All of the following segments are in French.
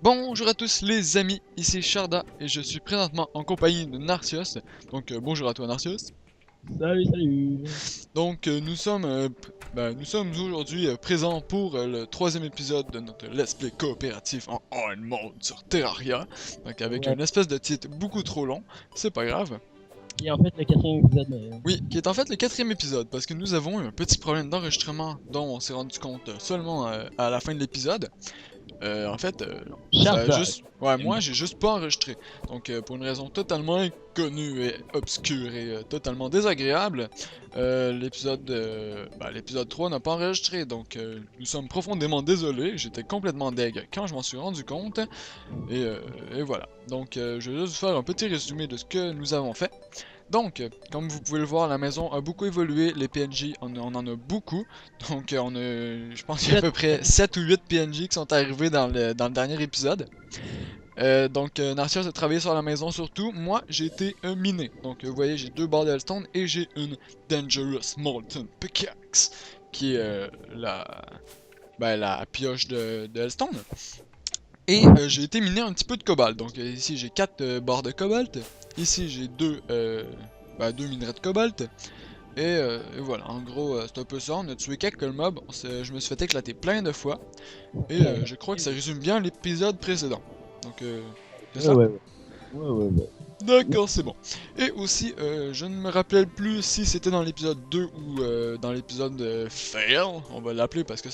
Bonjour à tous les amis, ici Sharda et je suis présentement en compagnie de Narcios. Donc bonjour à toi Narcios. Salut, salut. Donc nous sommes aujourd'hui présents pour le troisième épisode de notre Let's Play coopératif en Hard Mode sur Terraria. Donc avec Ouais. une espèce de titre beaucoup trop long, c'est pas grave. Et en fait, le quatrième épisode, Oui, qui est en fait le quatrième épisode parce que nous avons eu un petit problème d'enregistrement dont on s'est rendu compte seulement à la fin de l'épisode. Ça a Sharda. juste. Ouais, moi j'ai juste pas enregistré. Donc, pour une raison totalement inconnue et obscure et totalement désagréable, l'épisode 3 n'a pas enregistré. Donc, nous sommes profondément désolés. J'étais complètement deg quand je m'en suis rendu compte. Et, euh, et voilà. Donc, je vais juste vous faire un petit résumé de ce que nous avons fait. Donc, comme vous pouvez le voir, la maison a beaucoup évolué, les PNJ, on en a beaucoup. Donc, je pense qu'il y a à peu près 7 ou 8 PNJ qui sont arrivés dans le dernier épisode. Narcios a travaillé sur la maison surtout. Moi, j'ai été un miné. Donc, vous voyez, j'ai deux barres d'Hellstone et j'ai une Dangerous Molten Pickaxe, qui est la pioche de Hellstone. Et j'ai été miner un petit peu de cobalt. Donc ici j'ai 4 barres de cobalt. Ici j'ai 2 minerais de cobalt. Et voilà, en gros c'est un peu ça. On a tué quelques mobs. Je me suis fait éclater plein de fois. Et je crois que ça résume bien l'épisode précédent. Donc c'est Ouais, ça? ouais, ouais. Ouais, ouais, ouais. D'accord, c'est bon. Et aussi, je ne me rappelle plus si c'était dans l'épisode 2 ou dans l'épisode Fail, on va l'appeler parce que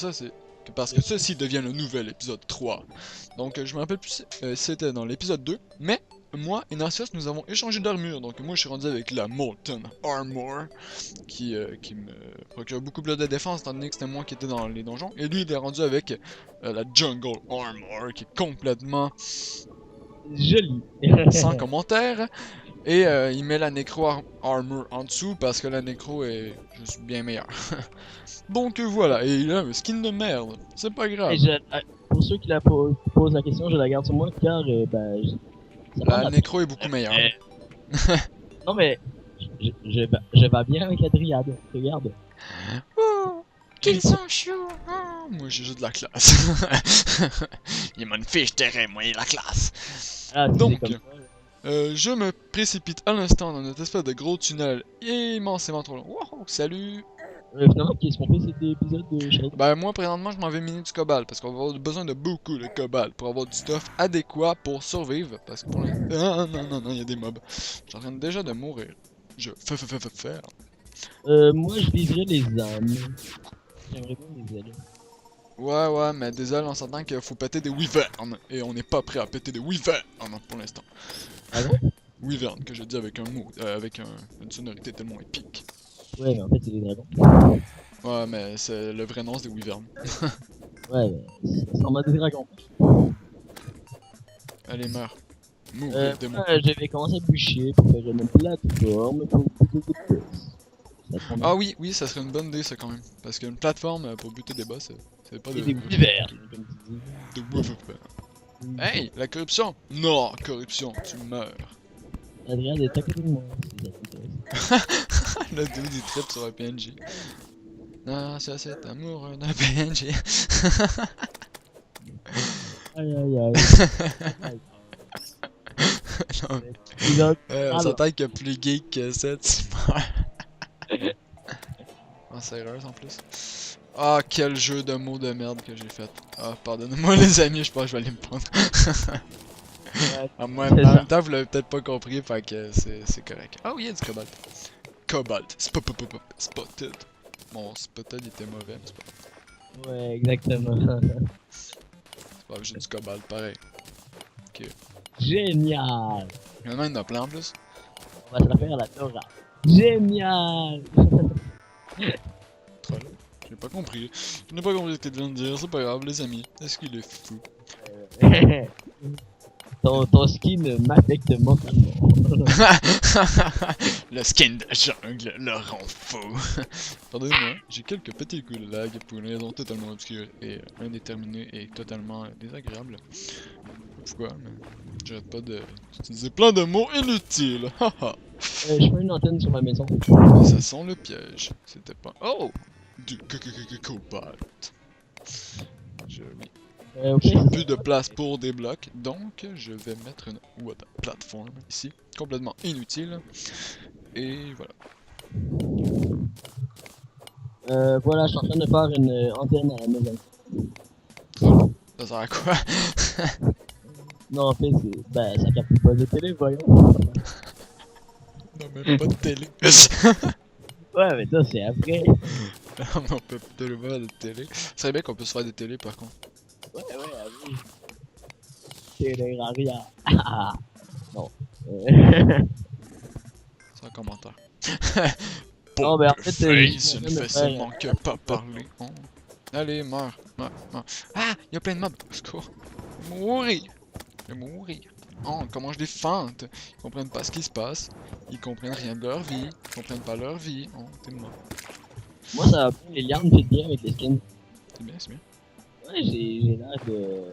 parce que ceci devient le nouvel épisode 3. Donc je me rappelle plus si c'était dans l'épisode 2, mais moi et Narcios nous avons échangé d'armure. Donc moi je suis rendu avec la Molten Armor qui me procure beaucoup plus de défense étant donné que c'était moi qui étais dans les donjons. Et lui il est rendu avec la Jungle Armor qui est complètement Joli. sans commentaire. Et il met la Necro Armor en dessous parce que la Necro est juste bien meilleure. Donc voilà, et il a un skin de merde, c'est pas Et grave. pour ceux qui posent la question, je la garde sur moi car ça m'en La a Necro est beaucoup meilleure. Euh, Non mais, je vais bien avec la dryade. Regarde. Oh, qu'ils sont chauds! Oh, moi j'ai juste de la classe. Il m'a une fiche terrain, moi il a la classe. Ah, si c'est Donc, comme ça. je me précipite à l'instant dans notre espèce de gros tunnel immensément trop long. Wow, salut! Finalement, qu'est-ce qu'on fait cet épisode de Shadow? Ben moi présentement je m'en vais miner du cobalt parce qu'on va avoir besoin de beaucoup de cobalt pour avoir du stuff adéquat pour survivre parce que pour l'instant... Ah non non non, il y a des mobs. J'en train déjà de mourir. Je fais faire. Moi, je viserais les âmes. J'aimerais bien les ailes. Ouais mais désolé on s'entend qu'il faut péter des wyverns et on n'est pas prêt à péter des wyverns pour l'instant. Ah bon? Wyvern que je dis avec un mot, une sonorité tellement épique. Ouais, mais en fait, c'est des dragons. Ouais mais c'est le vrai nom c'est des wyverns. Ouais, mais c'est en mode dragon. Allez meurs. Mourir démon. Moi, je vais commencer à bûcher pour faire une plateforme pour pousser des boss. Ça prend Ah oui, oui, ça serait une bonne idée ça quand même. Parce qu'une plateforme pour buter des boss, c'est pas et de... des wyverns, comme tu dis. de wyvern. Hey, la corruption! Non, corruption, tu meurs. Adrien est à côté de moi, si ça t'intéresse. Le dude il tripe sur un PNJ. Non, ça c'est amour d'un PNJ. Aïe aïe aïe. Non, Épisode on alors. s'entend qu'il y a plus geek que ça, tu meurs. Oh, sérieux en plus. Ah, quel jeu de mots de merde que j'ai fait. Ah, pardonnez-moi les amis, je pense que je vais aller me prendre. Ouais, En c'est même ça. temps, vous l'avez peut-être pas compris, fait que c'est correct. Ah oui, il y a du cobalt. Cobalt, spotted. Bon, spotted il était mauvais, mais c'est pas, Ouais, exactement. c'est pas grave, j'ai du cobalt, pareil. Ok. Génial. Il y en a une plein en plus. On va se la faire à la Torah. Génial. Troll. J'ai pas compris. Je n'ai pas compris ce que tu viens de dire, c'est pas grave, les amis. Est-ce qu'il est fou? ton skin m'affecte mentalement. Le skin de jungle le rend fou. Pardonnez-moi, j'ai quelques petits coups de lag pour une raison totalement obscure et indéterminée et totalement désagréable. Pourquoi? Mais j'arrête pas d'utiliser plein de mots inutiles. Haha. Je fais une antenne sur ma maison. Ça sent le piège. C'était pas. Oh! Du cobalt. Oui. Ok, J'ai c'est plus ça. de place pour des blocs, donc je vais mettre une water platform ici, complètement inutile. Et voilà. Voilà, je suis en train de faire une antenne à la maison. Ça sert à quoi? Non, en fait, ben, ça capte pas de télé, voyons. On n'a même pas de télé. Ouais, mais ça, c'est après. On peut peut-être pas de télé. C'est serait bien qu'on puisse faire des télés par contre. Ouais, ah oui. Terraria. Ah, non. C'est un commentaire. Non, mais en Poker fait, je suis face, en une train de fesse il faire. manque pas parler. Oh. Allez, meurs, meurs, meurs. Ah, il y a plein de mobs. Au secours. Mourir. Je vais mourir. Oh, comment je les fente. Ils comprennent pas ce qui se passe. Ils comprennent rien de leur vie. Ils comprennent pas leur vie. Oh, t'es mort. Moi, ça va bien, les lianes fit bien avec les skins. C'est bien, c'est bien. Ouais, j'ai l'air de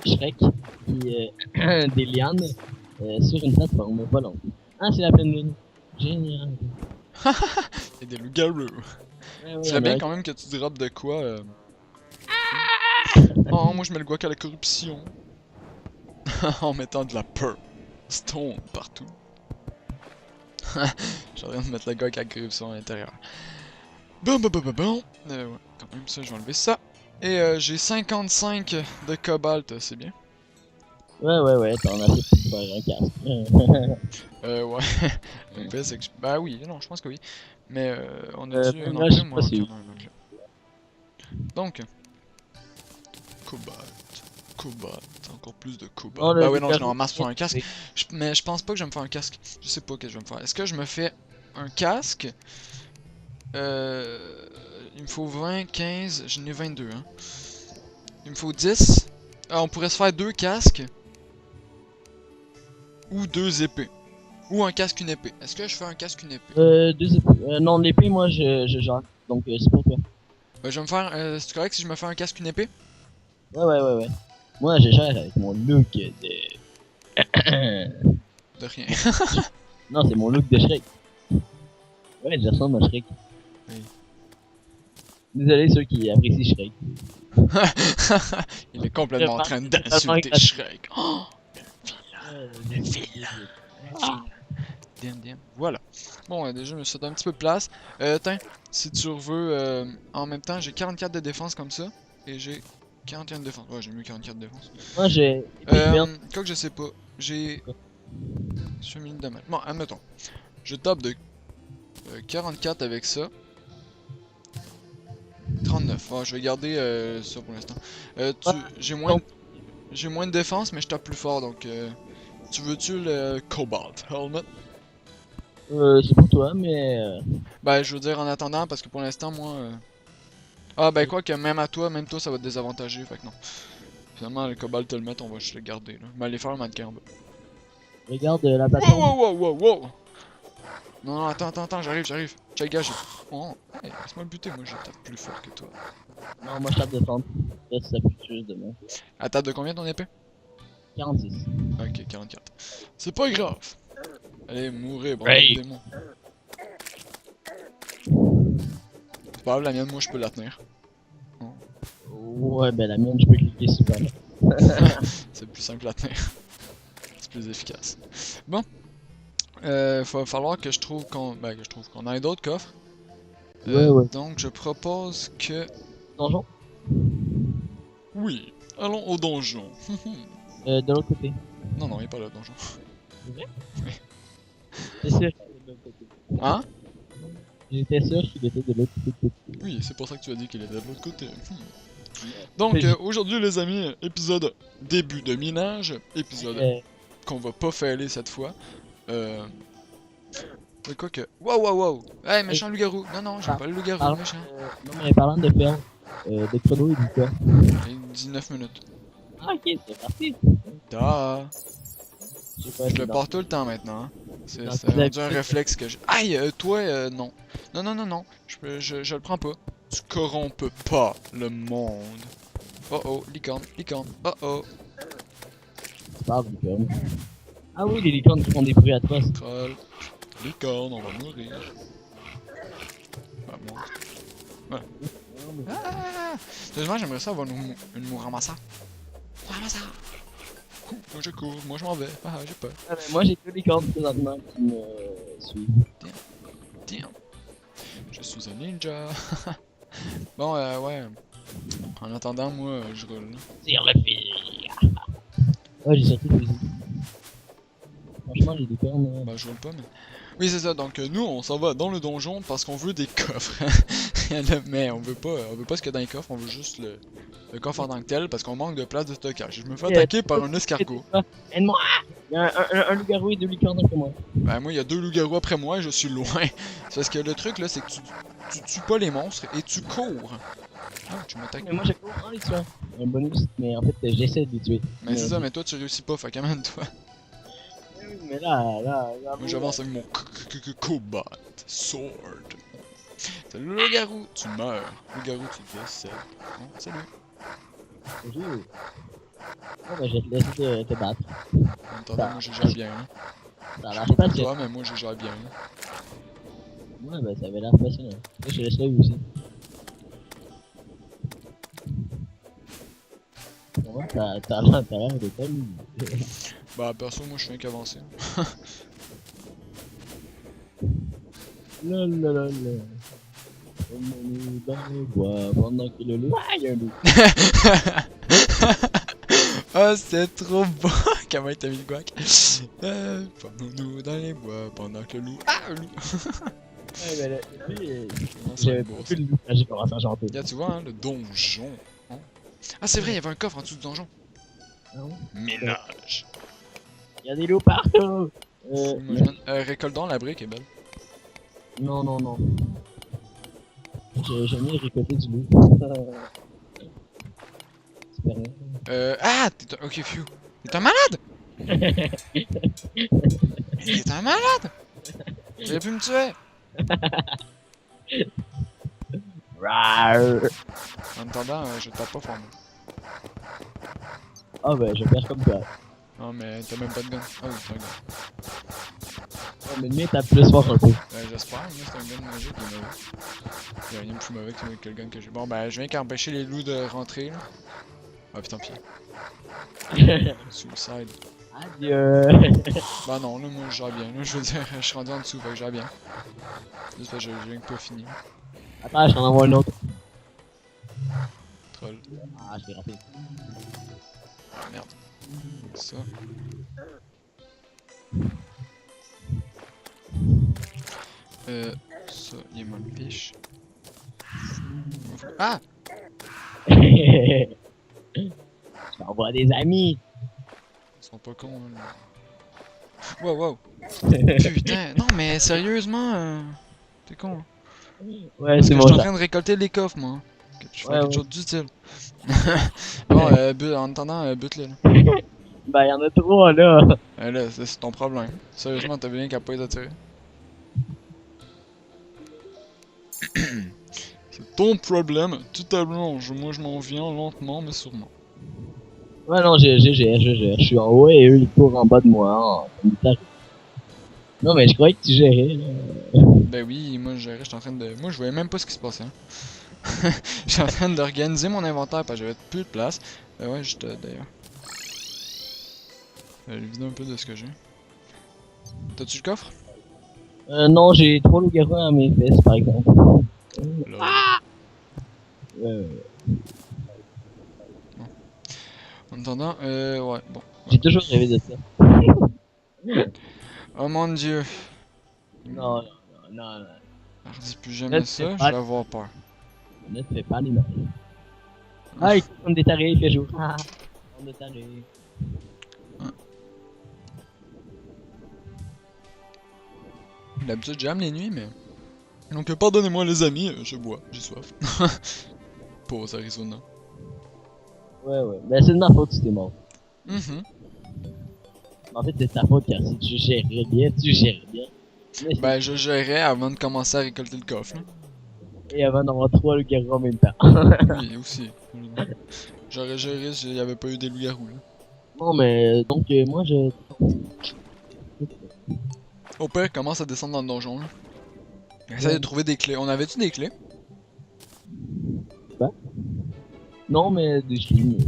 Shrek qui des lianes sur une plateforme, pas long. Ah, c'est la pleine lune. Génial. Et des loups-garous. Ouais, Ce ouais, serait y'en a bien un quand qui... même que tu droppes de quoi. Oh, moi je mets le guac à la corruption. En mettant de la peur. Stone partout. J'ai rien de mettre le guac à la corruption à l'intérieur. Bon. Ouais, quand même ça, je vais enlever ça. Et j'ai 55 de cobalt, c'est bien. Ouais, t'en as fait pour faire un casque. Ouais. Le pire, c'est que bah oui, non, je pense que oui. Mais on a dû Même en là, je sais imprimer pas moins si... qu'un donc là. Donc, cobalt, encore plus de Non, cobalt. le Bah oui, non, je l'ai en loup-garou, masse pour un casque. Mais je pense pas que je vais me faire un casque. Je sais pas ce que je vais me faire. Est-ce que je me fais un casque? Il me faut 20, 15, j'en ai 22, hein. Il me faut 10. Ah, on pourrait se faire deux casques. Ou deux épées. Ou un casque, une épée. Est-ce que je fais un casque, une épée? non, l'épée, moi, je gère. Donc, c'est pour toi. Je vais me faire... c'est correct si je me fais un casque, une épée? Ouais. Moi, je gère avec mon look de... De rien. non, c'est mon look de Shrek. Ouais, je ressemble à Shrek. Oui. Désolé ceux qui apprécient Shrek. Il est complètement en train C'est vraiment d'insulter gratuit. Shrek. Oh, le vilain. Ah. Voilà. Bon, déjà, je me suis fait un petit peu de place. Tiens, si tu veux, en même temps, j'ai 44 de défense comme ça. Et j'ai 41 de défense. Ouais, j'ai mieux 44 de défense. Moi, j'ai épée de merde. Quoi que je sais pas. J'ai... 1 minutes de mal. Bon, admettons. Je tape de 44 avec ça. 39. Ouais, je vais garder ça pour l'instant. J'ai moins de défense, mais je tape plus fort, donc... tu veux-tu le Cobalt Helmet? C'est pour toi, mais... Ben, je veux dire en attendant, parce que pour l'instant, moi... Ah, ben quoi que même même toi, ça va te désavantager, fait que non. Finalement, le Cobalt Helmet, on va juste le garder, là. Mais aller faire le mannequin en bas. regarde la Wow, plateforme. wow! Non, attends, j'arrive. Check, gars, oh, hey, laisse-moi le buter, moi, je tape plus fort que toi. Non, moi, je tape défendre. Ça, ça pue juste de moi. Elle tape de combien ton épée? 46. Ok, 44. C'est pas grave. Allez, mourir, bon, Hey. démon. C'est pas grave, la mienne, moi, je peux la tenir. Ouais, ben la mienne, je peux cliquer super. C'est plus simple à tenir. C'est plus efficace. Bon. Va falloir que je trouve qu'on ait d'autres coffres. Ouais. Donc, je propose que... Donjon? Oui, allons au donjon. De l'autre côté. Non, il est pas là, le donjon. C'est vrai? Oui. C'est sûr. De l'autre côté. Hein? J'étais sûr qu'il était de l'autre côté. Oui, c'est pour ça que tu as dit qu'il était de l'autre côté. Donc, aujourd'hui, les amis, épisode début de minage. Épisode qu'on va pas failer cette fois. Mais quoi que... Wow! Hey, méchant loup-garou! Non, j'aime pas le loup-garou, méchant. Non, mais parlant de ferme, de chrono, il dit quoi? Il dit 19 minutes. Ah, ok, c'est parti. Da. Je sais pas, Je c'est le dans- pars tout le temps maintenant. Hein. C'est dans rendu tes un habitudes. réflexe que j'ai. Aïe, toi, non. Non. Je le prends pas. Tu corrompes pas le monde. Oh, licorne. Oh. Tu parles d'une ferme. Ah oui, les licornes qui font des bruits atroces. Troll. Licorne, on va mourir. Bah, moi. Voilà. Ah! Sérieusement, j'aimerais ça avoir une mou ramasseur. Ramasseur! Moi je cours, moi je m'en vais. Ah, j'ai peur. Ah, mais moi j'ai que les cordes présentement qui me suivent. Damn. Je suis un ninja. Bon, ouais. En attendant, moi, je roule. Tire le fil. Ouais, j'ai sorti le fusil. Franchement, les licornes. Bah, je roule pas, mais. Oui, c'est ça. Donc, nous, on s'en va dans le donjon parce qu'on veut des coffres. Mais on veut pas ce qu'il y a dans les coffres, on veut juste le coffre en tant que tel parce qu'on manque de place de stockage. Je me fais attaquer par un escargot. Aide-moi! Il y a un loup-garou et 2 licornes après moi. Ben, moi, il y a 2 loups-garous après moi et je suis loin. C'est parce que le truc, là, c'est que tu tues pas les monstres et tu cours. Ah, tu m'attaques. Mais moi je cours en les tuant. Un bonus, mais en fait j'essaie de les tuer. Mais c'est ça, mais toi, tu réussis pas, fait qu'amène-toi. Oui, mais là. Moi, j'avance avec mon cobalt sword. Salut, le loup-garou, tu meurs. Loup-garou, tu décèdes. Bon, salut. Bonjour. Oh, bah, je vais te laisser te battre. En attendant, moi, je gère bien. Hein. Ça Je lâche sais pas pas, pour c'est. toi, mais moi, je gère bien. Hein. Ouais, bah ça avait l'air passionnant. Là, je te laisse là aussi. Comment t'as l'air de pas lui. Bah, perso, moi, je fais qu'avancer. La la la la. Promenons-nous dans les bois pendant que le loup. Ah, y'a un loup. Oh, c'est trop beau! Comment il t'a mis le guac? Promenons-nous dans les bois pendant que le loup. Ah, le loup! Ouais, mais là, lui, Non, c'est j'avais beau, pas ça. vu le loup quand j'ai commencé à chanter. Là, tu vois, hein, le donjon. Hein? Ah, c'est vrai, il y avait un coffre en dessous du donjon. Ah ouais? Ménage. Y'a des loups partout! Récoltons la brique est belle. Non. J'ai jamais récolté du loup. C'est pas rien. Ah! Ok, phew. T'es un malade! T'es un malade! J'aurais pu me tuer! Rawr. En attendant, je tape pas fort, moi. Ah ben, je perds comme toi. Non, mais t'as même pas de gun. Ah oui, t'as un gun. Ouais, mais le mien tape plus fort un peu. J'espère, moi c'est un gun magique, il est mauvais. Y'a rien de plus mauvais que le gun que j'ai. Bon, ben, je viens qu'empêcher les loups de rentrer, là. Ah, putain, pied. Suicide. Adieu. Bah non, là, moi, je gère bien. Là, je veux dire, je suis rendu en dessous, fait que je gère bien. Juste parce que je viens que pas fini. Attends, je t'en envoie un autre. Troll. Ah, je l'ai raté. Ah, merde. Ça. Ça, il est mal piche. Ah! Je t'envoie des amis. Ils sont pas cons, hein, là. Wow. Putain, non, mais sérieusement, t'es con, hein. Ouais, Parce c'est que bon je suis en ça. train de récolter les coffres, moi. Hein. Je fais Ouais, quelque chose d'utile. Bon, en attendant, bute-le, là. Bah, y'en a 3 là. Là, c'est ton problème. Sérieusement, t'as bien qu'à pas les attirer. C'est ton problème, tout à blanche. Moi, je m'en viens lentement, mais sûrement. Ouais, non, je gère. Je suis en haut et eux ils courent en bas de moi. Non, mais je croyais que tu gérais là. Ben oui, moi, j'étais en train de. Moi, je voyais même pas ce qui se passait. Hein. J'étais en train d'organiser mon inventaire parce que j'avais plus de place. Ouais, j'étais d'ailleurs. Je vais vider un peu de ce que j'ai. T'as-tu le coffre? Non, j'ai 3 loups-garous à mes fesses par exemple. Ouais. En attendant, ouais, bon. J'ai toujours rêvé de ça. Oh mon dieu. Non. Alors, dis plus jamais Ne ça, fais je pas- vais avoir peur. Ne te fais pas les mal. Ah, ils sont des tarés, il fait jour. Ah, on est tarés. D'habitude, j'aime les nuits, mais. Donc, pardonnez-moi, les amis, je bois, j'ai soif. Pause Arizona. Ouais. Mais c'est de ma faute si t'es mort. Mhm. En fait, c'est ta faute car si tu gérais bien, tu gères bien. Mais c'est- Ben, je gérais avant de commencer à récolter le coffre. Là. Et avant d'avoir 3 loups-garous en même temps. Oui, aussi. J'aurais géré s'il n'y avait pas eu des loups-garous. Là. Non, mais donc, moi je. Au pire, commence à descendre dans le donjon. Là. Essaye de trouver des clés. On avait-tu des clés? Quoi? Non, mais des slims.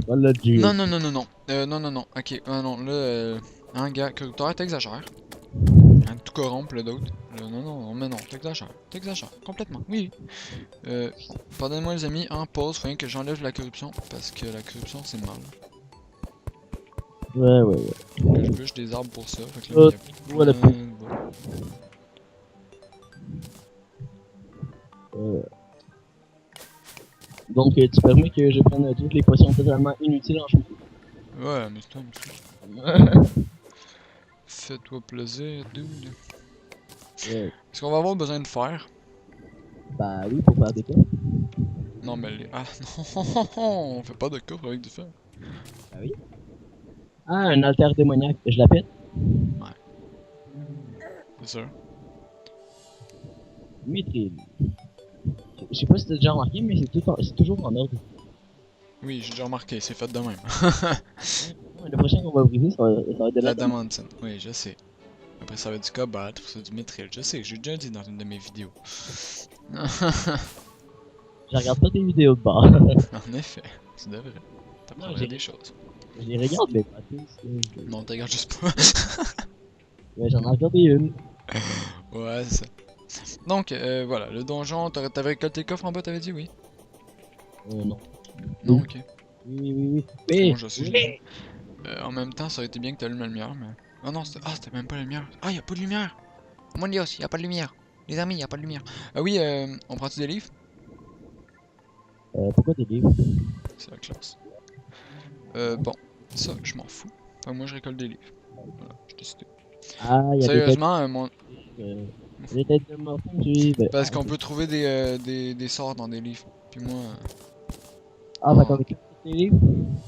Voilà, du. Non, non, non, non, non. Non, non, non. Ok, non, là, hein, gars, corrupteur, t'exagères. Hein, tout corrompre, le d'autre. Non, non, non, mais non, t'exagères. T'exagères, complètement. Oui. Pardonnez-moi, les amis, en pause, faut rien que j'enlève la corruption, parce que la corruption, c'est mal. Ouais. Que je bûche des arbres pour ça. Fait que là, il y a Voilà. plein de bois. Donc, tu permets que je prenne toutes les potions totalement inutiles en chemin. Ouais, mais c'est fais-toi plaisir, dude. Est-ce qu'on va avoir besoin de fer? Bah oui, pour faire des cas. Non, mais les... Ah, non, on fait pas de coffre avec du fer. Bah oui. Ah, un alter démoniaque, je la pète. C'est sûr. Mithril. Je sais pas si t'as déjà remarqué, mais c'est toujours en ordre. Oui, j'ai déjà remarqué, c'est fait de même. Ouais, le prochain qu'on va briser, ça va être de La la Damantin, oui, je sais. Après, ça va être du cobalt, pour ça du mithril. Je sais, j'ai déjà dit dans une de mes vidéos. Je regarde pas tes vidéos de bord. En effet, tu devrais. T'apprendrais j'ai- des choses. Je les regarde, mais pas tous. Non, t'as regardes juste pas. Ouais, j'en ai regardé une. Ouais, c'est ça. Donc, voilà, le donjon, t'avais récolté le coffre en bas, t'avais dit oui? Non. Non, Oui. ok. Oui. Moi, Oui, je sais. oui. En même temps, ça aurait été bien que t'allumes la lumière, mais... Ah non, c'était même pas la lumière. Ah, y'a pas de lumière! Mon dieu, y'a pas de lumière. Les amis, y'a pas de lumière. Ah oui, on prend-tu des livres? Pourquoi des livres? C'est la classe. Bon, ça, je m'en fous. Enfin, moi, je récolte des livres. Voilà, je décidé. Ah, il y a des têtes. Sérieusement, mon... Les têtes de mort suivent. Parce qu'on peut trouver des sorts dans des livres. Puis moi, Ah, d'accord, avec les livres?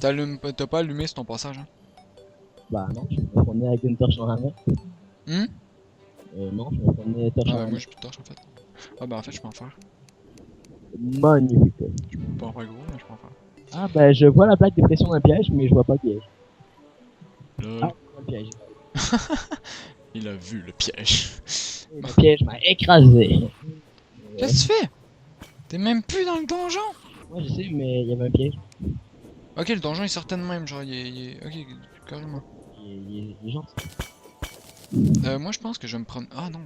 t'as pas allumé sur ton passage, hein? Bah non, je me promenais avec une torche en main. Hum? Non, je me promenais torche Ah en bah main. moi j'ai plus de torche en fait. Ah bah en fait je peux en faire. Magnifique. Je peux pas en faire gros mais je peux en faire. Ah, bah je vois la plaque de pression d'un piège, mais je vois pas le piège. Lol. Ah, je vois le piège. Il a vu le piège. Le piège m'a écrasé. Qu'est-ce que tu fais? T'es même plus dans le donjon? Moi je sais, mais il y avait un piège. Ok, le donjon il sortait de même, genre Ok, carrément. Il est gentil. Moi je pense que je vais me prendre... Ah non.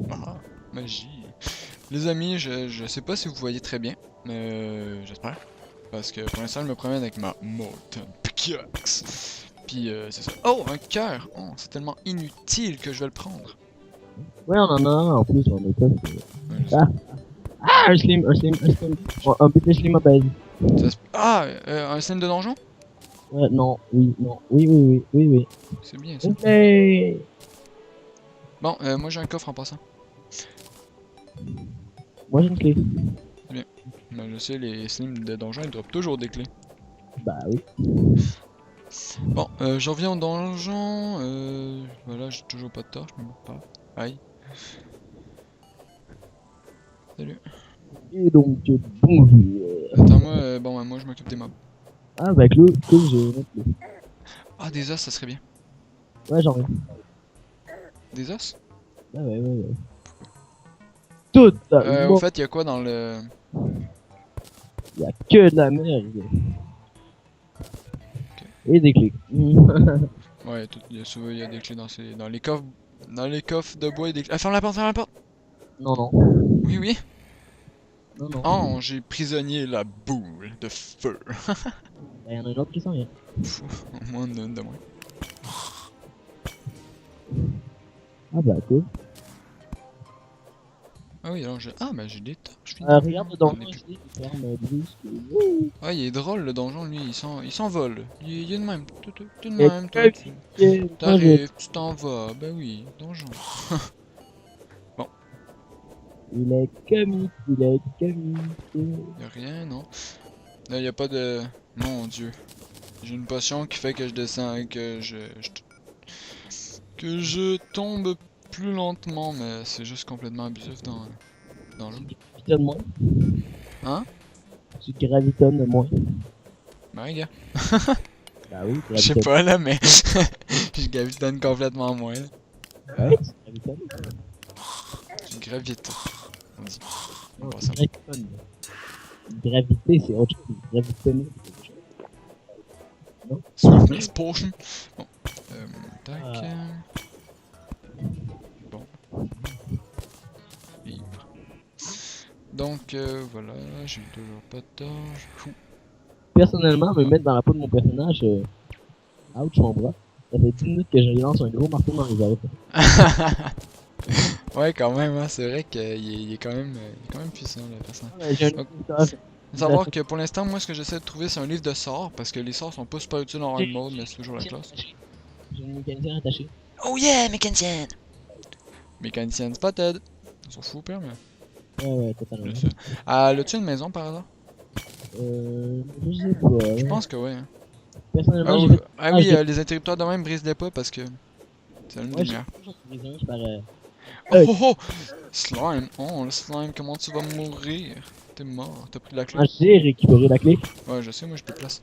Ah, magie. Les amis, je sais pas si vous voyez très bien, mais j'espère. Parce que pour l'instant je me promène avec ma Molten Pickaxe. Puis c'est ça. Oh, un cœur! Oh, c'est tellement inutile que je vais le prendre. Ouais, on en a un en plus, on est top. Ouais, je sais. Ah, un slim. Un petit slim à base. Ah, un scène de donjon? Ouais, non, oui. C'est bien ça. Ok. Bon, moi j'ai un coffre en passant. Moi j'ai une clé. Ben, je sais, les slims de donjon ils droppent toujours des clés. Bah oui. Bon, je reviens au donjon. Voilà, j'ai toujours pas de torche, mais bon, pas. Aïe. Salut. Et donc, bonjour. Attends, moi, bon, moi je m'occupe des mobs. Ah, bah Claude, j'ai une autre clé. Ah, des os, ça serait bien. Ouais, j'en ai. Des os? Ah, ouais. Totalement. Au fait, y'a quoi dans le. Y'a que de la merde. Et des clés. Ouais, souvent il y a des clés dans les coffres. Dans les coffres de bois et des clés. Ah, ferme la porte, ferme la porte! Non. Oui, oui. Non. Oh, j'ai prisonnier la boule de feu. Bah, y'en a une autre qui s'en vient. Au moins une de moins. Ah, bah cool. Ah oui, alors j'ai. Ah, bah j'ai des torches. Regarde le donjon Ah, ici, il ferme brusque. ah, il est drôle le donjon, lui, il s'envole. Il est de même. Tout de Et même, toi. T'arrives, tu t'en vas. Bah oui, donjon. Il est comique. Y'a rien, non? Là, y a pas de. Mon dieu. J'ai une potion qui fait que je descends, que je tombe plus lentement, mais c'est juste complètement abusif dans le jeu. Gravitonne moins. Hein? Tu gravitonnes moins. Bah, gars. Bah oui, Je sais pas là, mais je gravitonne complètement moins. Là. Ouais, tu gravitonnes. Tu gravites. On dit. On Non, passe tu à- gravitonnes. Gravité, c'est autre chose. Gravité, c'est quelque chose. Swiftness Potion. Bon. Tac. Ah. Bon. Livre. Donc, voilà, j'ai toujours pas tort. Fou. Personnellement, me mettre dans la peau de mon personnage, ouch mon bras. Ça fait 10 minutes que je lui lance un gros marteau dans les oreilles. Ouais, quand même, hein, c'est vrai qu'il est quand même puissant, le personnage. Ouais, j'ai un Donc, message. faut savoir que pour l'instant, moi, ce que j'essaie de trouver, c'est un livre de sorts, parce que les sorts sont pas super utiles en hard mode, mais c'est toujours la classe. J'ai une mécanicienne attachée. Oh yeah, mécanicienne! Mécanicienne spotted! On s'en fout, pire, mais. Ouais, totalement. Je sais. Ah, l'as-tu une maison par hasard? Je sais pas. Je pense que ouais. Hein. Personnellement, Ah, j'ai fait. oui, les interrupteurs de même brisent-les pas parce que. C'est une Ouais, lumière. j'ai fait par. Oh oh oh! Slime! Oh, le slime, comment tu vas mourir? T'es mort, t'as pris la clé? Ah, j'ai récupéré la clé. Ouais, je sais, moi je déplace.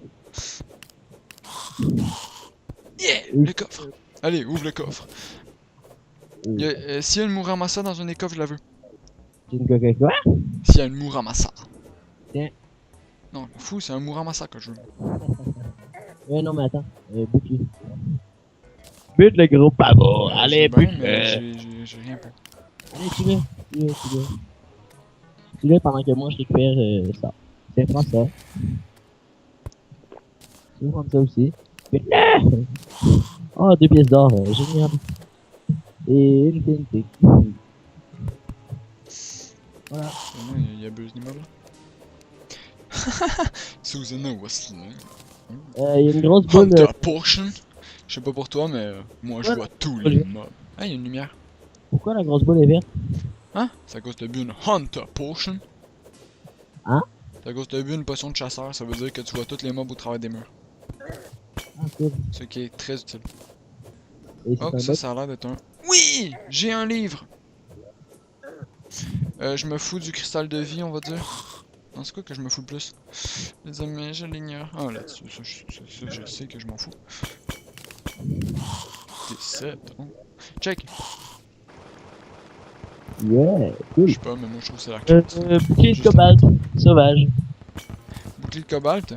Yeah! Le coffre! Allez, ouvre le coffre. S'il y a une Muramasa dans un des coffres, je la veux. J'ai une coquille quoi? S'il y a une Muramasa. Tiens. Non, fou, c'est un Muramasa que je veux. Ouais, non, mais attends. Bouclier. Bute le gros pavot. Ouais, Allez, je veux bien, bute mais le. j'ai rien pour. Allez, tu l'as. Tu l'as pendant que moi je récupère ça. Tiens, prends ça. Tu veux prendre ça aussi. Bute le. Oh, 2 pièces d'or. Génial. Et une TNT. Voilà. Vraiment, il y a buzz d'immeuble. Susanna was là. Il y a une grosse boule. Hunter Potion. Je sais pas pour toi, mais moi je Ouais. vois tous les mobs. Ah, il y a une lumière. Pourquoi la grosse boule est verte? Hein? C'est à cause de bu une Hunter Potion. Hein? C'est à cause de bu une potion de chasseur, ça veut dire que tu vois tous les mobs au travers des murs. Ah, cool. Ce qui est très utile. Et c'est Oh, un ça, bug. ça a l'air d'être un. Oui! J'ai un livre! Je me fous du cristal de vie, on va dire. Non, c'est quoi que je me fous le plus? Les amis, je l'ignore. Ah, là-dessus, ça, je sais que je m'en fous. T7, oh. Check! Yeah, Je cool. sais pas, mais moi je trouve que c'est la classe. Bouclier de Juste- cobalt. Sauvage. Bouclier de cobalt,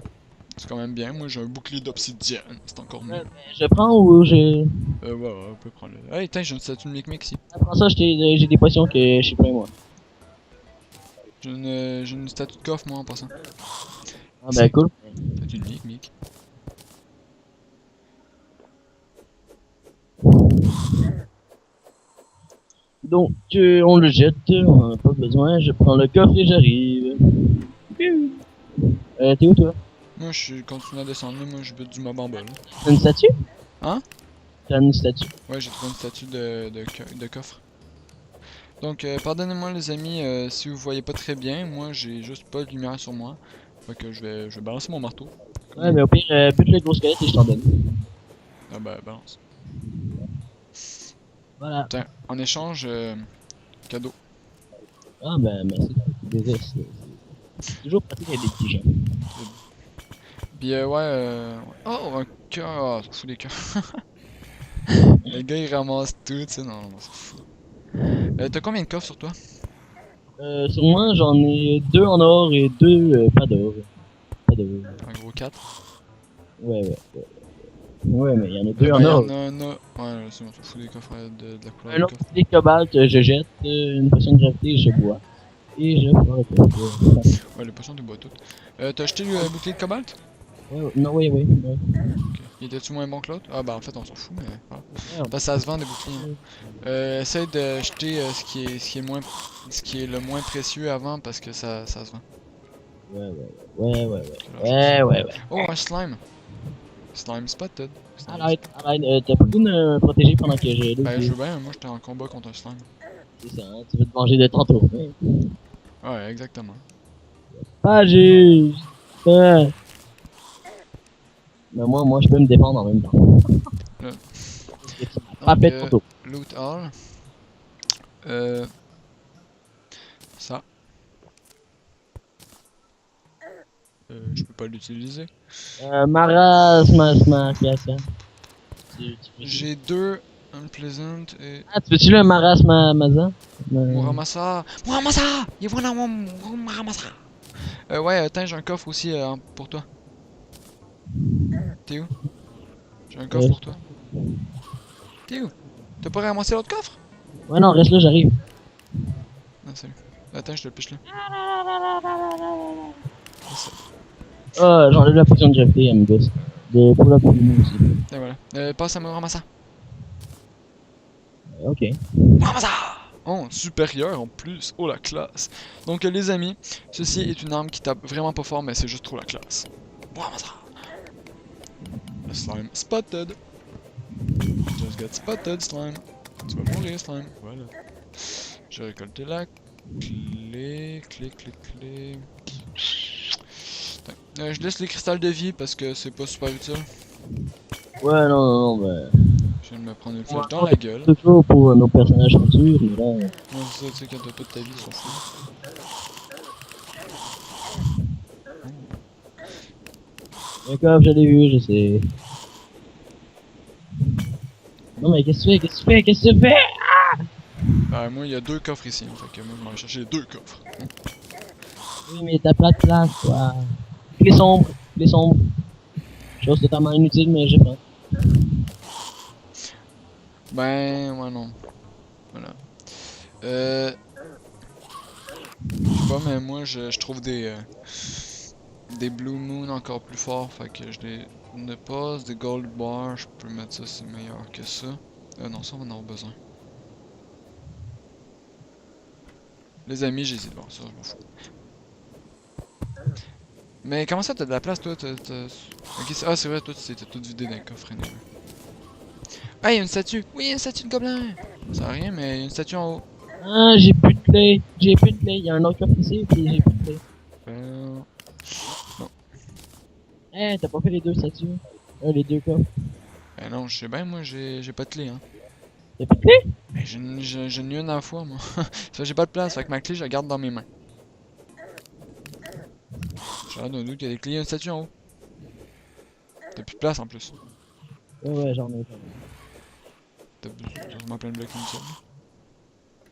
c'est quand même bien. Moi j'ai un bouclier d'obsidienne, c'est encore mieux. Je prends ou je. Ouais, on peut prendre le. Hey, tiens, j'ai une statue de Micmic ici. Prends ça, j'ai des potions que je sais pas moi. J'ai une statue de coffre, moi en passant. Ah, ben cool. Statue de Micmic. Donc, on le jette, on en a pas besoin, je prends le coffre et j'arrive. T'es où toi? Moi je continue à descendre, là, moi je bute du mob en bas là. T'as une statue? Hein? T'as une statue? Ouais, j'ai trouvé une statue de coffre. Donc, pardonnez-moi les amis si vous voyez pas très bien, moi j'ai juste pas de lumière sur moi. Fait que je vais balancer mon marteau. Ouais, mais au pire, bute le gros squelette et je t'en donne. Ah bah, balance. Voilà. Tiens, en échange, cadeau. Ah, ben merci. Désolé, c'est toujours pratique avec des petits gens. Puis oh, un cœur! Ah, ça fout des cœurs. Le gars il ramasse tout, tu sais, non, on s'en fout. T'as combien de coffres sur toi? Sur moi, j'en ai 2 en or et 2 pas d'or. Pas d'or. Un gros 4. Ouais. Ouais, mais il y en a 2 en Il y or. en a un autre. Ouais, c'est bon, on s'en fout des coffres de la couleur Un du autre coffre. bouclier de cobalt, je jette, une potion de gravité, je bois. Et je prends le coffre. Ouais, les potions, tu bois toutes. T'as acheté le bouclier de cobalt? Non, oui. Ok. Il était-tu moins bon que l'autre? Ah, bah en fait, on s'en fout, mais. Ah. Parce que ça se vend des boucliers. Hein. Essaye d'acheter ce qui est le moins précieux avant parce que ça se vend. Ouais. Oh, un slime! Slime spotted. Arrête, t'as pas besoin de me protéger pendant que j'ai Ben, je veux bien, moi j'étais en combat contre un slime. C'est ça, hein, tu veux te venger de tantôt. Ouais, exactement. Pas juste. Mais moi, je peux me défendre en même temps. Pas pète tantôt. Loot all. Ça. Je peux pas l'utiliser. Marasma, création. J'ai 2 unpleasant et. Ah, tu veux-tu le marasma mazan? Muramasa! Muramasa! Il est vraiment Muramasa! Ouais, attends, j'ai un coffre aussi pour toi. T'es où? J'ai un coffre Euh, pour toi. T'es où? T'as pas ramassé l'autre coffre? Ouais, non, reste là, j'arrive. Non, salut. Attends, je te le piche là. C'est ça. Ah, j'enlève la potion de Jeffrey, elle me gosse. Pour la potion aussi. Et voilà. Passe à me ramasser. Ok. Ramassa! Oh, supérieur en plus. Oh la classe. Donc les amis, ceci est une arme qui tape vraiment pas fort, mais c'est juste trop la classe. Ramassa! Slime spotted. Just got spotted, slime. Tu vas mourir, slime. Voilà. J'ai récolté la clé. Attends. Je laisse les cristals de vie parce que c'est pas super utile. Ouais, non, bah. Je viens de me prendre une On va flèche dans la gueule. toujours pour nos personnages futurs, mais là. Ouais, c'est ça, tu sais, quand t'as pas de ta vie, ils s'en foutent. D'accord, je l'ai vu, je sais. Non, mais qu'est-ce que tu fais? Qu'est-ce que tu fais? Qu'est-ce que tu fais? Bah, moi, il y a 2 coffres ici. Fait que moi, je vais aller chercher les 2 coffres. Oui, mais t'as pas de place, quoi. Clé sombre, clé sombre. Chose totalement inutile, mais j'ai pas. Ben, ouais, non. Voilà. Je sais pas, mais moi, je trouve des Blue Moon encore plus forts. Fait que je les dépose. Des Gold Bars, je peux mettre ça, c'est meilleur que ça. Non, ça, on va en avoir besoin. Les amis, j'hésite. Bon, ça, je m'en fous. Mais comment ça, t'as de la place, toi? Ok, ah, c'est vrai, toi, tu t'es tout vidé d'un coffre. Anyway. Ah, il y a une statue! Oui, il y a une statue de gobelin! Ça sert à rien, mais il y a une statue en haut. Ah, j'ai plus de clé. J'ai plus de clé. Il y a un autre coffre ici, puis j'ai plus de clé. Non. Eh, t'as pas fait les deux statues? Les deux coffres. Ben non, je sais bien, moi, j'ai pas de clé, hein. T'as plus de clé? Ben, j'en ai une à la fois, moi. Ça, j'ai pas de place, fait que ma clé, je la garde dans mes mains. J'ai l'air d'un doute qu'il y a des clés, il y a une statue en haut. T'as plus de place en plus. Ouais, j'en ai pas. T'as vraiment plein de blocs inutiles.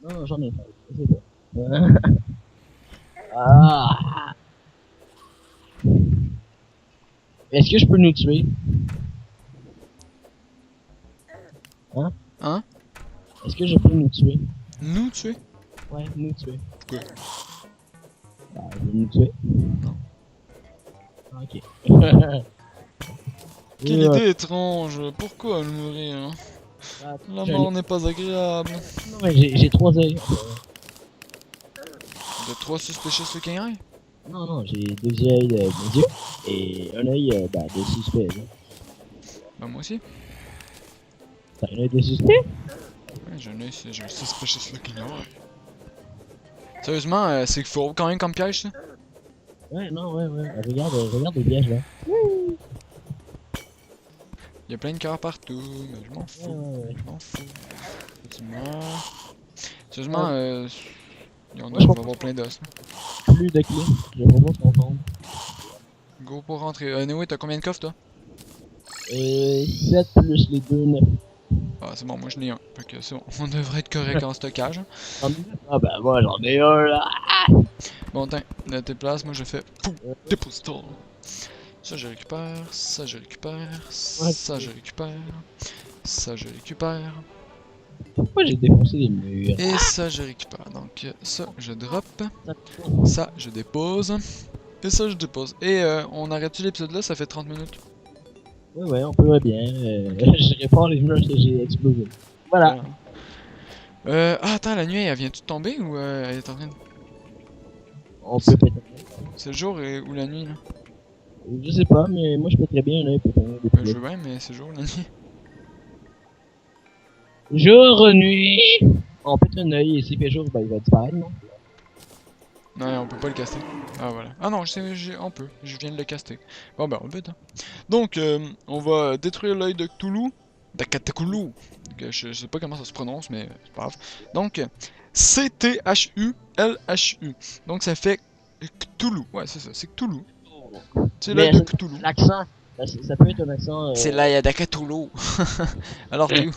Non, j'en ai pas. Je sais pas. Ah! Est-ce que je peux nous tuer? Hein? Hein? Est-ce que je peux nous tuer? Nous tuer? Ouais, nous tuer. Pourquoi? Bah, je vais nous tuer. Non. Ah, ok. Quelle Et, idée étrange! Pourquoi nous mourir? Hein? La mort n'est pas agréable. Non, mais j'ai 3 œils. De 3 suspicious looking eye? Non, non, j'ai 2 yeux de mon dieu et un œil de suspect. Là. Bah, moi aussi. T'as un œil de suspect? Ouais, j'ai un suspicious looking eye. Sérieusement, c'est faux quand même comme piège, ça? Ouais, non, ouais. Regarde les pièges là. Il y a plein de cœurs partout, mais je m'en fous. Ouais. Je m'en fous. Tu meurs. Sérieusement, on Moi, je va pense avoir plein d'os. plus de clés. Je vais pas s'entendre. Go pour rentrer. Anyway, t'as combien de coffres, toi? 7 plus les 2, 9. Ah, c'est bon, moi je n'ai un. Fait que c'est bon, on devrait être correct en stockage. J'en ai 9? Ah bah moi j'en ai un là. Bon, tiens, de tes places, moi je fais pouf, dépositoire. Ça je récupère, ça je récupère, ça je récupère, ça je récupère, Pourquoi j'ai défoncé les murs? et ça je récupère. Donc ça je drop, ça je dépose, et ça je dépose. Et on arrête-tu l'épisode là, ça fait 30 minutes. Ouais, on peut bien. Je répare les murs que j'ai explosés. Voilà. Ah attends, la nuit elle vient-tu de tomber ou elle est en train de... On peut péter. C'est le jour ou la nuit là? Je sais pas, mais moi je peux très bien un œil pour tomber Ben, je veux bien, mais c'est jour ou la nuit? Jour, nuit. On pète un œil et s'il fait jour, bah il va disparaître, non? Non, on peut pas le caster. Ah voilà. Ah non, on peut. Je viens de le caster. Bon ben on le peut. Hein. Donc, on va détruire l'œil de Cthulhu. De Cthulhu. Je sais pas comment ça se prononce, mais c'est pas grave. Donc, C-T-H-U-L-H-U. Donc ça fait Cthulhu. Ouais, c'est ça, c'est Cthulhu. C'est l'œil de Cthulhu. L'accent, ça peut être un accent. C'est l'œil de Cthulhu. Alors, tu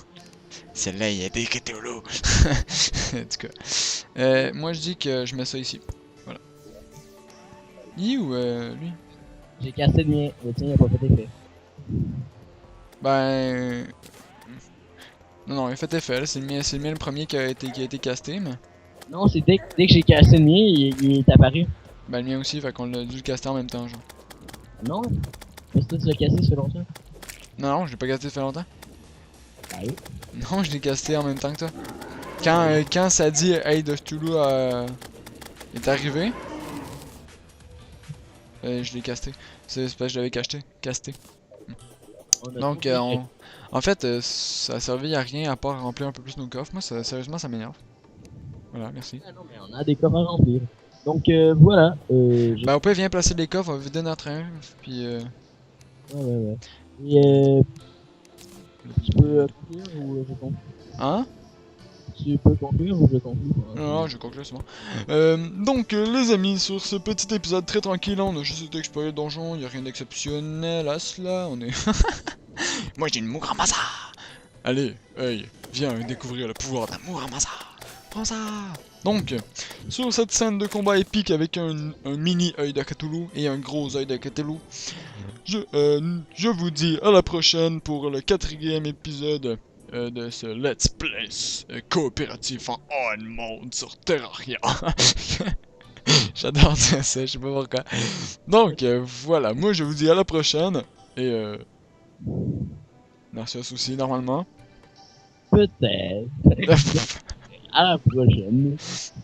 c'est l'œil de Cthulhu. En tout cas. Moi je dis que je mets ça ici. Voilà. I ou lui? J'ai cassé le mien, le tien il a pas fait effet. Ben... Non, il a fait effet, là. C'est le mien le premier qui a été casté, mais... Non, c'est dès que j'ai cassé le mien, il est apparu. Ben, le mien aussi, fait qu'on l'a dû le caster en même temps, genre. Non? Parce que toi tu l'as cassé, ça fait longtemps. Non, je l'ai pas casté, ça fait longtemps. Ah oui? Non, je l'ai casté en même temps que toi. Quand ça dit Hey de Cthulhu est arrivé, je l'ai casté. C'est parce que je l'avais casté. On a Donc, trouvé- en fait, ça a servi à rien à part remplir un peu plus nos coffres. Moi, sérieusement, ça m'énerve. Voilà, merci. Ah non, mais on a des coffres à remplir. Donc voilà, Ben, au pire, viens placer les coffres, on va vider notre train. Puis, ouais, ouais, ouais. Et tu peux conclure ou je conclue? Hein? Tu peux conclure ou je conclue? Non, je conclue, c'est bon. Donc, les amis, sur ce petit épisode très tranquille, on a juste été explorer le donjon, il a rien d'exceptionnel à cela, on est... Moi, j'ai une Muramasa! Allez, hey, viens découvrir le pouvoir d'un Muramasa! Prends ça! Donc, sur cette scène de combat épique avec un mini œil de Cthulhu et un gros œil de Cthulhu, je vous dis à la prochaine pour le 4e épisode de ce Let's Play coopératif en on mode sur Terraria. J'adore dire ça, je sais pas pourquoi. Donc voilà, moi je vous dis à la prochaine et Narcios aussi normalement. Peut-être. À la prochaine.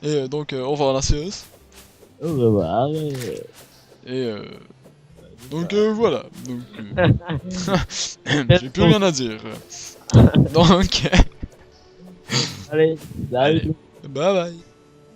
Et donc au revoir Narcios. Au revoir. Et donc voilà. Donc j'ai plus rien à dire. Donc Allez, salut. bye bye.